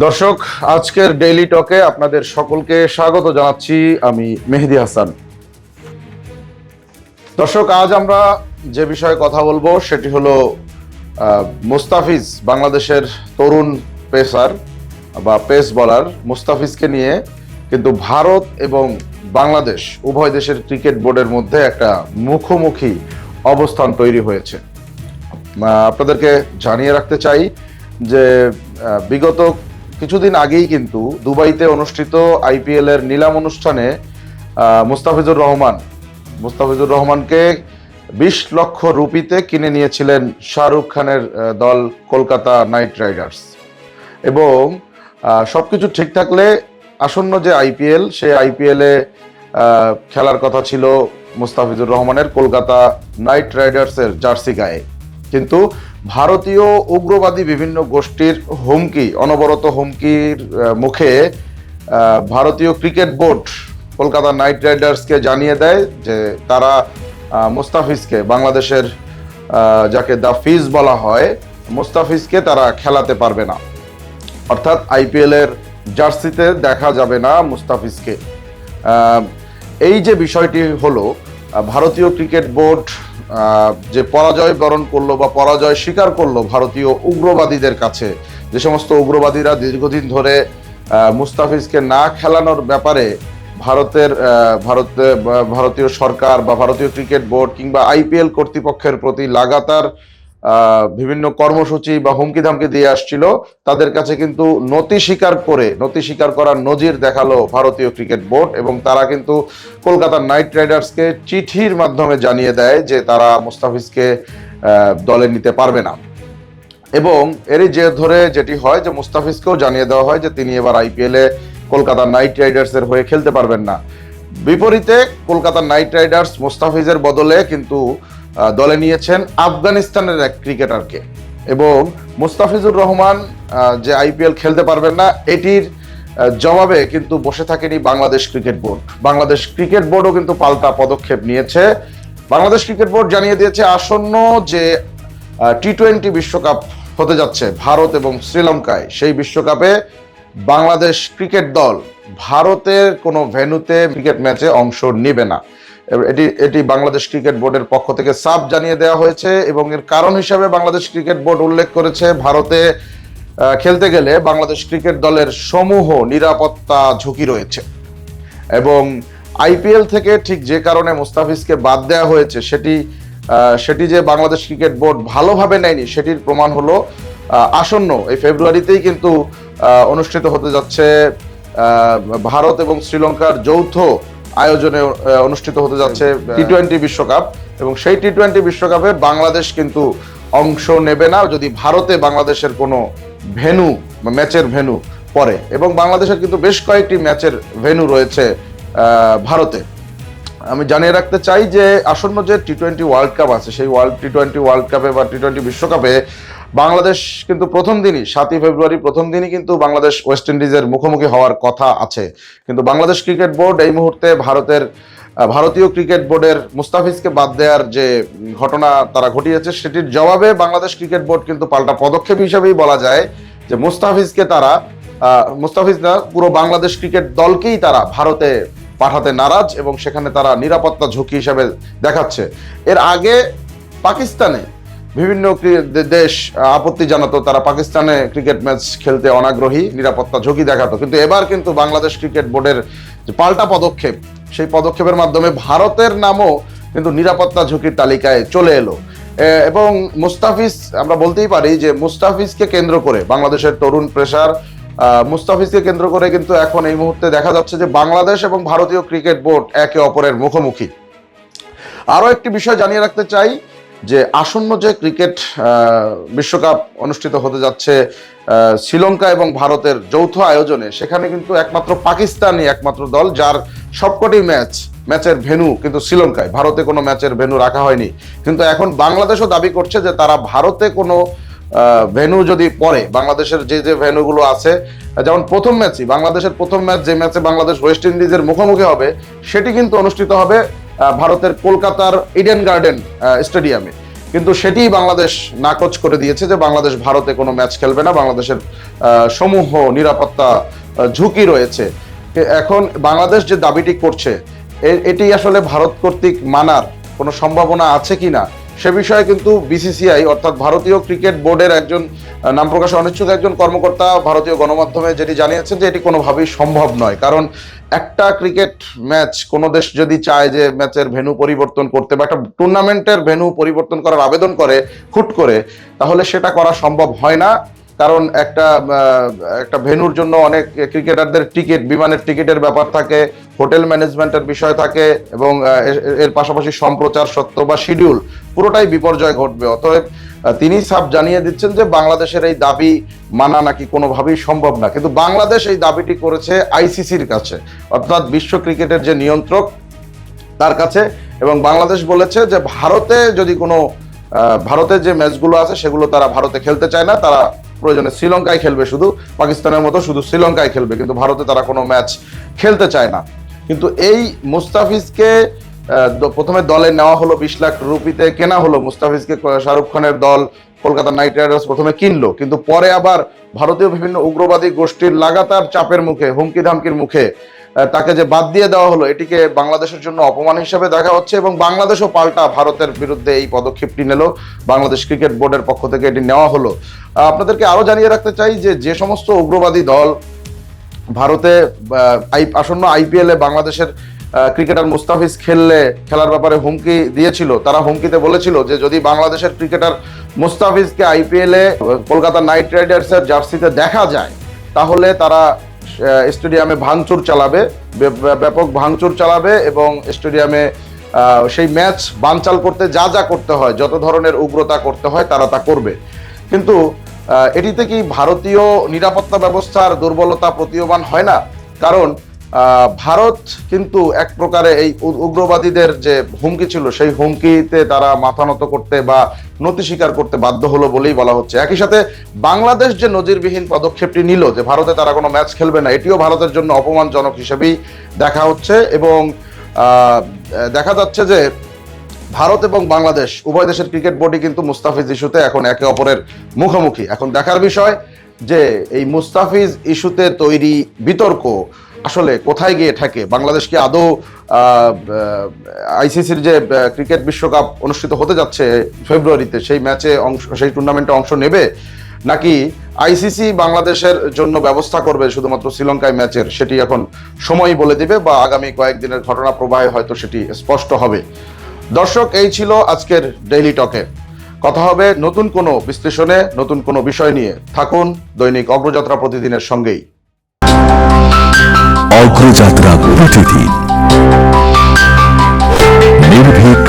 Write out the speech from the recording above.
দর্শক, আজকের ডেইলি টকে আপনাদের সকলকে স্বাগত জানাচ্ছি। আমি মেহেদী হাসান। দর্শক, আজ আমরা যে বিষয়ে কথা বলবো সেটি হলো মুস্তাফিজ, বাংলাদেশের তরুণ পেসার বা পেস বলার মুস্তাফিজকে নিয়ে কিন্তু ভারত এবং বাংলাদেশ উভয় দেশের ক্রিকেট বোর্ডের মধ্যে একটা মুখোমুখি অবস্থান তৈরি হয়েছে। আপনাদেরকে জানিয়ে রাখতে চাই যে বিগত কিছুদিন আগেই কিন্তু দুবাইতে অনুষ্ঠিত আইপিএল এর নিলাম অনুষ্ঠানে মুস্তাফিজুর রহমানকে 20 লক্ষ রুপিতে কিনে নিয়েছিলেন শাহরুখ খানের দল কলকাতা নাইট রাইডার্স। এবং সবকিছু ঠিক থাকলে আসন্ন যে আইপিএল, সেই আইপিএলে খেলার কথা ছিল মুস্তাফিজুর রহমানের কলকাতা নাইট রাইডার্সের জার্সি গায়ে। কিন্তু ভারতীয় উগ্রবাদী বিভিন্ন গোষ্ঠীর অনবরত হুমকির মুখে ভারতীয় ক্রিকেট বোর্ড কলকাতা নাইট রাইডার্সকে জানিয়ে দেয় যে তারা মুস্তাফিজকে, বাংলাদেশের যাকে দা ফিজ বলা হয়, মুস্তাফিজকে তারা খেলাতে পারবে না। অর্থাৎ আইপিএল এর জার্সিতে দেখা যাবে না মুস্তাফিজকে। এই যে বিষয়টি হলো, ভারতীয় ক্রিকেট বোর্ড যে পরাজয় বরণ করলো বা পরাজয় স্বীকার করলো ভারতীয় উগ্রবাদীদের কাছে, যে সমস্ত উগ্রবাদীরা দীর্ঘদিন ধরে মুস্তাফিজকে না খেলানোর ব্যাপারে ভারতীয় সরকার বা ভারতীয় ক্রিকেট বোর্ড কিংবা আইপিএল কর্তৃপক্ষের প্রতি লাগাতার বিভিন্ন কর্মসূচি বা হুমকি ধামকি দিয়ে আসছিল, তাদের কাছে কিন্তু নতি স্বীকার করার নজির দেখালো ভারতীয় ক্রিকেট বোর্ড। এবং তারা কিন্তু কলকাতা নাইট রাইডার্সকে চিঠির মাধ্যমে জানিয়ে দেয় যে তারা মুস্তাফিজকে দলে নিতে পারবে না। এবং এরই যে ধরে যেটি হয় যে মুস্তাফিজকেও জানিয়ে দেওয়া হয় যে তিনি এবার আইপিএলে কলকাতা নাইট রাইডার্সের হয়ে খেলতে পারবেন না। বিপরীতে কলকাতা নাইট রাইডার্স মুস্তাফিজের বদলে কিন্তু দলে নিয়েছেন আফগানিস্তানের এক ক্রিকেটারকে। এবং মুস্তাফিজুর রহমান যে আইপিএল খেলতে পারবেন না, এটির জবাবে কিন্তু বসে থাকেনি Bangladesh cricket board. Bangladesh cricket বোর্ডও কিন্তু পাল্টা পদক্ষেপ নিয়েছে। বাংলাদেশ ক্রিকেট বোর্ড জানিয়ে দিয়েছে আসন্ন যে টি-20 বিশ্বকাপ হতে যাচ্ছে ভারত এবং শ্রীলঙ্কায়, সেই বিশ্বকাপে বাংলাদেশ ক্রিকেট দল ভারতের কোনো ভেন্যুতে ক্রিকেট ম্যাচে অংশ নেবে না। এটি বাংলাদেশ ক্রিকেট বোর্ডের পক্ষ থেকে সাফ জানিয়ে দেওয়া হয়েছে। এবং এর কারণ হিসাবে বাংলাদেশ ক্রিকেট বোর্ড উল্লেখ করেছে, ভারতে খেলতে গেলে বাংলাদেশ ক্রিকেট দলের সমূহ নিরাপত্তা ঝুঁকি রয়েছে। এবং আইপিএল থেকে ঠিক যে কারণে মুস্তাফিজকে বাদ দেওয়া হয়েছে, সেটি যে বাংলাদেশ ক্রিকেট বোর্ড ভালোভাবে নেয়নি, সেটির প্রমাণ হলো আসন্ন এই ফেব্রুয়ারিতেই কিন্তু অনুষ্ঠিত হতে যাচ্ছে ভারত এবং শ্রীলঙ্কার যৌথ আয়োজনে অনুষ্ঠিত হতে যাচ্ছে টি-20 বিশ্বকাপ। এবং সেই টি-20 বিশ্বকাপে বাংলাদেশ কিন্তু অংশ নেবে না যদি ভারতে বাংলাদেশের কোনো ম্যাচের ভেন্যু পড়ে। এবং বাংলাদেশের কিন্তু বেশ কয়েকটি ম্যাচের ভেন্যু রয়েছে ভারতে। আমি জানিয়ে রাখতে চাই যে আসন্ন যে টি-20 ওয়ার্ল্ড কাপ আছে, সেই টি-20 ওয়ার্ল্ড কাপে বা টি-20 বিশ্বকাপে বাংলাদেশ কিন্তু প্রথম দিনই 7ই ফেব্রুয়ারি প্রথম দিনই কিন্তু বাংলাদেশ ওয়েস্ট ইন্ডিজের মুখোমুখি হওয়ার কথা আছে। কিন্তু বাংলাদেশ ক্রিকেট বোর্ড এই মুহূর্তে ভারতীয় ক্রিকেট বোর্ডের মুস্তাফিজকে বাদ দেওয়ার যে ঘটনা তারা ঘটিয়েছে, সেটির জবাবে বাংলাদেশ ক্রিকেট বোর্ড কিন্তু পাল্টা পদক্ষেপ হিসেবেই বলা যায় যে মুস্তাফিজ না, পুরো বাংলাদেশ ক্রিকেট দলকেই তারা ভারতে পাঠাতে নারাজ এবং সেখানে তারা নিরাপত্তা ঝুঁকি হিসেবে দেখাচ্ছে। এর আগে পাকিস্তানে বিভিন্ন দেশ আপত্তি জানাতো, তারা পাকিস্তানে ক্রিকেট ম্যাচ খেলতে অনাগ্রহী, নিরাপত্তা ঝুঁকি দেখাতো। কিন্তু এবার কিন্তু বাংলাদেশ ক্রিকেট বোর্ডের যে পাল্টা পদক্ষেপ, সেই পদক্ষেপের মাধ্যমে ভারতের নামও কিন্তু নিরাপত্তা ঝুঁকির তালিকায় চলে এলো। এবং আমরা বলতেই পারি যে মুস্তাফিজকে কেন্দ্র করে, বাংলাদেশের তরুণ পেসার মুস্তাফিজকে কেন্দ্র করে কিন্তু এখন এই মুহূর্তে দেখা যাচ্ছে যে বাংলাদেশ এবং ভারতীয় ক্রিকেট বোর্ড একে অপরের মুখোমুখি। আরো একটি বিষয় জানিয়ে রাখতে চাই যে আসন্ন যে ক্রিকেট বিশ্বকাপ অনুষ্ঠিত হতে যাচ্ছে শ্রীলঙ্কা এবং ভারতের যৌথ আয়োজনে, সেখানে কিন্তু পাকিস্তানই একমাত্র দল যার সবকটি ম্যাচের ভেন্যু কিন্তু শ্রীলঙ্কায়। ভারতে কোনো ম্যাচের ভেন্যু রাখা হয়নি। কিন্তু এখন বাংলাদেশও দাবি করছে যে তারা ভারতে কোনো ভেন্যু যদি পড়ে, বাংলাদেশের যে ভেন্যুগুলো আছে, যেমন বাংলাদেশের প্রথম ম্যাচ যে ম্যাচে বাংলাদেশ ওয়েস্ট ইন্ডিজের মুখোমুখি হবে, সেটি কিন্তু অনুষ্ঠিত হবে ভারতের কলকাতার ইডেন গার্ডেন স্টেডিয়ামে। কিন্তু সেটি বাংলাদেশ নাকচ করে দিয়েছে যে বাংলাদেশ ভারতে কোনো ম্যাচ খেলবে না, বাংলাদেশের সমূহ নিরাপত্তা ঝুঁকি রয়েছে। এখন বাংলাদেশ যে দাবিটি করছে এটি আসলে ভারত কর্তৃক মানার কোনো সম্ভাবনা আছে কিনা সে বিষয়ে কিন্তু বিসিসিআই অর্থাৎ ভারতীয় ক্রিকেট বোর্ডের একজন নাম প্রকাশে অনিচ্ছুক একজন কর্মকর্তা ভারতীয় গণমাধ্যমে যেটি জানিয়েছেন যে এটি কোনোভাবেই সম্ভব নয়। কারণ একটা ক্রিকেট ম্যাচ কোনো দেশ যদি চায় যে ম্যাচের ভেন্যু পরিবর্তন করতে বা একটা টুর্নামেন্টের ভেন্যু পরিবর্তন করার আবেদন করে হুট করে, তাহলে সেটা করা সম্ভব হয় না। কারণ একটা ভেন্যুর জন্য অনেক ক্রিকেটারদের টিকিট, বিমানের টিকিটের ব্যাপার থাকে, হোটেল ম্যানেজমেন্টের বিষয় থাকে এবং এর পাশাপাশি সম্প্রচার সত্য বা শিডিউল পুরোটাই বিপর্যয় ঘটবে। অতএব তিনি সাফ জানিয়ে দিচ্ছেন যে বাংলাদেশের এই দাবি মানা নাকি কোনোভাবেই সম্ভব না। কিন্তু বাংলাদেশ এই দাবিটি করেছে আইসিসির কাছে, অর্থাৎ বিশ্ব ক্রিকেটের যে নিয়ন্ত্রক তার কাছে, এবং বাংলাদেশ বলেছে যে ভারতের যে ম্যাচগুলো আছে সেগুলো তারা ভারতে খেলতে চায় না, তারা প্রয়োজনে শ্রীলঙ্কায় খেলবে, শুধু পাকিস্তানের মতো শুধু শ্রীলঙ্কায় খেলবে, কিন্তু ভারতে তারা কোনো ম্যাচ খেলতে চায় না। কিন্তু এই মুস্তাফিজকে প্রথমে দলে নেওয়া হলো, 20 লাখ রুপিতে কেনা হলো মুস্তাফিজকে। শাহরুখ খানের দল কলকাতা নাইট রাইডার্স প্রথমে কিনলো, কিন্তু পরে আবার ভারতীয় বিভিন্ন উগ্রবাদী গোষ্ঠীর লাগাতার চাপের মুখে, হুমকি ধামকির মুখে তাকে যে বাদ দিয়ে দেওয়া হলো, এটিকে বাংলাদেশের জন্য অপমান হিসেবে দেখা হচ্ছে এবং বাংলাদেশও পাল্টা ভারতের বিরুদ্ধে এই পদক্ষেপটি নিল। বাংলাদেশ ক্রিকেট বোর্ডের পক্ষ থেকে এটি নেওয়া হলো। আপনাদেরকে আরো জানিয়ে রাখতে চাই যে সমস্ত উগ্রবাদী দল ভারতে আসন্ন আইপিএল এ বাংলাদেশের ক্রিকেটার মুস্তাফিজ খেলার ব্যাপারে হুমকি দিয়েছিল, তারা হুমকিতে বলেছিল যে যদি বাংলাদেশের ক্রিকেটার মুস্তাফিজকে আইপিএল এ কলকাতা নাইট রাইডার্সের জার্সিতে দেখা যায় তাহলে তারা স্টেডিয়ামে ভাঙচুর চালাবে, ব্যাপক ভাঙচুর চালাবে এবং স্টেডিয়ামে সেই ম্যাচ বানচাল করতে যা যা করতে হয়, যত ধরনের উগ্রতা করতে হয় তারা তা করবে। কিন্তু এটিতে কি ভারতীয় নিরাপত্তা ব্যবস্থার দুর্বলতা প্রতীয়মান হয় না? কারণ ভারত কিন্তু এক প্রকারে এই উগ্রবাদীদের যে হুমকি ছিল সেই হুমকিতে তারা মাথা নত করতে বা নতি স্বীকার করতে বাধ্য হলো বলেই বলা হচ্ছে। একই সাথে বাংলাদেশ যে নজিরবিহীন পদক্ষেপটি নিল যে ভারতে তারা কোনো ম্যাচ খেলবে না, এটিও ভারতের জন্য অপমানজনক হিসেবেই দেখা হচ্ছে এবং দেখা যাচ্ছে যে ভারত এবং বাংলাদেশ উভয় দেশের ক্রিকেট বোর্ডই কিন্তু মুস্তাফিজ ইস্যুতে এখন একে অপরের মুখোমুখি। এখন দেখার বিষয় যে এই মুস্তাফিজ ইস্যুতে তৈরি বিতর্ক আসলে কোথায় গিয়ে ঠেকে। বাংলাদেশ কি আদৌ আইসিসির যে ক্রিকেট বিশ্বকাপ অনুষ্ঠিত হতে যাচ্ছে ফেব্রুয়ারিতে সেই টুর্নামেন্টে অংশ নেবে, নাকি আইসিসি বাংলাদেশের জন্য ব্যবস্থা করবে শুধুমাত্র শ্রীলঙ্কায় ম্যাচের, সেটি এখন সময় বলে দিবে বা আগামী কয়েকদিনের ঘটনা প্রবাহে হয়তো সেটি স্পষ্ট হবে। দর্শক, এই ছিল আজকের ডেইলি টকে। কথা হবে নতুন কোনো বিশ্লেষণে, নতুন কোনো বিষয় নিয়ে। থাকুন দৈনিক অগ্রযাত্রা প্রতিদিনের সঙ্গেই। অগ্রযাত্রা প্রতিদিন, নির্ভীক